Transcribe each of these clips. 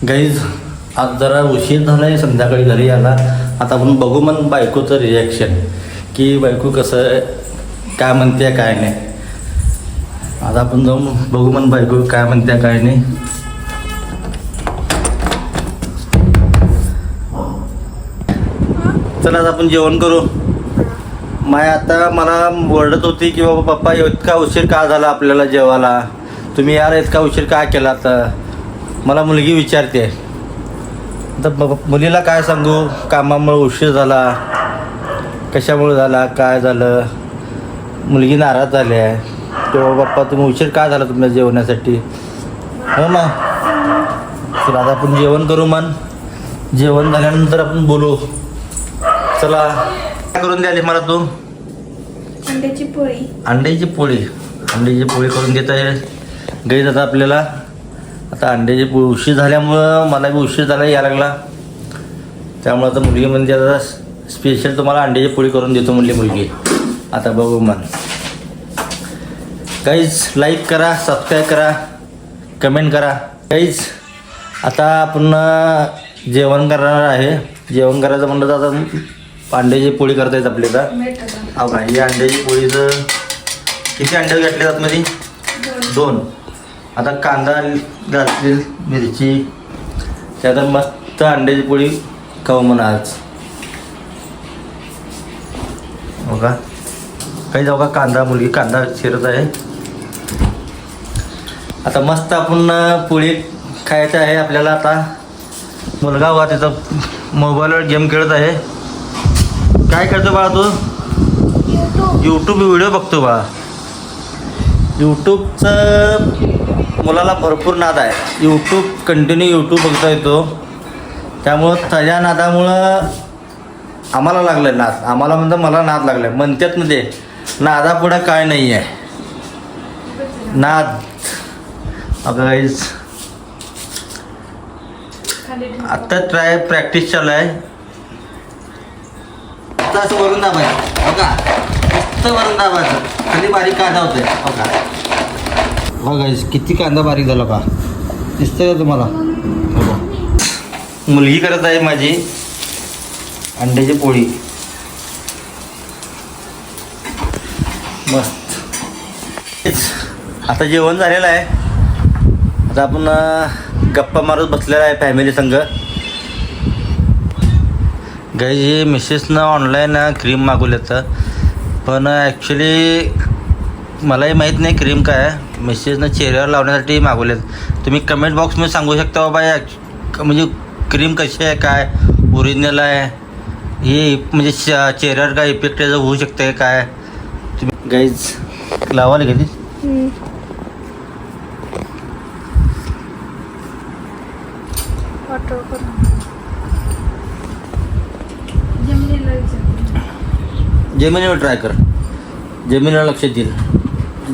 Guys आज जरा उशीर झाला आहे संध्याकाळी घरी यायला. आता आपण बघू मग बायकोचं रिॲक्शन की बायको कसं काय म्हणते काय नाही. आता आपण जाऊन बघू मग बायको काय म्हणते काय नाही. चला आता आपण जेवण करू. माय आता मला ओरडत होती की बाबा पप्पा इतका उशीर का झाला आपल्याला जेवायला, तुम्ही यार इतका उशीर का केला. तर मला मुलगी विचारते तर मुलीला काय सांगू, कामामुळे उशीर झाला, कशामुळे झाला, काय झालं. मुलगी नाराज झाली आहे किंवा बाप्पा तुम्ही उशीर का झाला तुमच्या जेवण्यासाठी. हो ना, तर आता आपण जेवण करू. मन जेवण झाल्यानंतर आपण बोलू. चला काय करून द्याली मला तू. अंड्याची पोळी. अंड्याची पोळी करून देत आहे गाईज. आता आपल्याला आता अंड्याची पोळी उशीर झाल्यामुळं मला बी उशीर झाला यायला लागला. त्यामुळं आता मुलगी म्हणजे आता स्पेशल तुम्हाला अंड्याची पोळी करून देतो म्हणली मुलगी. आता बघू मन गाईज. लाईक करा, सबस्क्राईब करा, कमेंट करा गाईज. आता आपण जेवण करणार आहे. जेवण करायचं म्हणलं तर आता अंड्याची पोळी करता येत आपल्याला. हो का, ही अंड्याची पोळीचं किती अंडे घातले आतमध्ये? 2. आता कांदा घातली, मिरची, त्यात मस्त अंड्याची पोळी खाऊ म्हणा आज. हो का, काही जाऊ का कांदा, मुलगी कांदा चिरत आहे. आता मस्त आपण पोळी खायचं आहे आपल्याला. आता मुलगा हुआ त्याचा मोबाईलवर गेम खेळत आहे. काय करतो बाळा तू? यूट्यूब व्हिडिओ बघतो बाळा. यूट्यूबचं मुलाला भरपूर नाद आहे. यूट्यूब कंटिन्यू यूट्यूब बघता येतो. त्यामुळं त्याच्या नादामुळं आम्हाला लागलं नाद. आम्हाला म्हणतं मला नाद लागला म्हणतात ना, ते नादापुढं काय नाही आहे. नाद अगं गाईज. आत्ता प्रॅक्टिस चालू आहे. आता असं वरून दाबायचं. हो का, मस्त वरून दाबायचं. खाली बारीक कांदा होतोय. हो का, हो गाईज किती कांदा बारीक झाला का दिसतंय का तुम्हाला. हो का, मुलगी करत आहे माझी अंड्याची पोळी. मस्त. आता जेवण झालेलं आहे. आता आपण गप्पा मारत बसलेला आहे फॅमिली संग. गाईज हे मिसेसनं ऑनलाईन क्रीम मागवले तर, पण ॲक्च्युली मलाही माहीत नाही क्रीम काय आहे. मिसेसनं चेहऱ्यावर लावण्यासाठी मागवलेत. तुम्ही कमेंट बॉक्समध्ये सांगू शकता बाबा म्हणजे क्रीम कशी आहे, काय ओरिजिनल आहे, हे म्हणजे चेहऱ्यावर काय इफेक्ट याचं होऊ शकतं काय. तुम्ही गाईज लावायला गेली. जमिनीवर ट्राय कर. जमिनीला लक्ष देईल.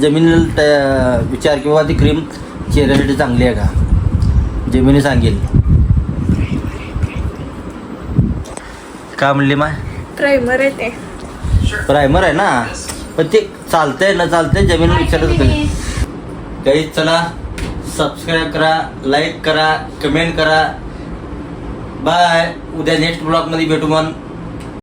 जमिनीला विचार किंवा ती क्रीम चेहऱ्यासाठी चांगली आहे का, जमिनी सांगेल. का म्हणली माय? प्रायमर आहे ते. प्रायमर आहे ना, पण ते चालतंय न चालतंय जमीन विचारत काही. काही चला सबस्क्राईब करा, लाईक करा, कमेंट करा. बाय. उद्या नेक्स्ट ब्लॉगमध्ये भेटू मन.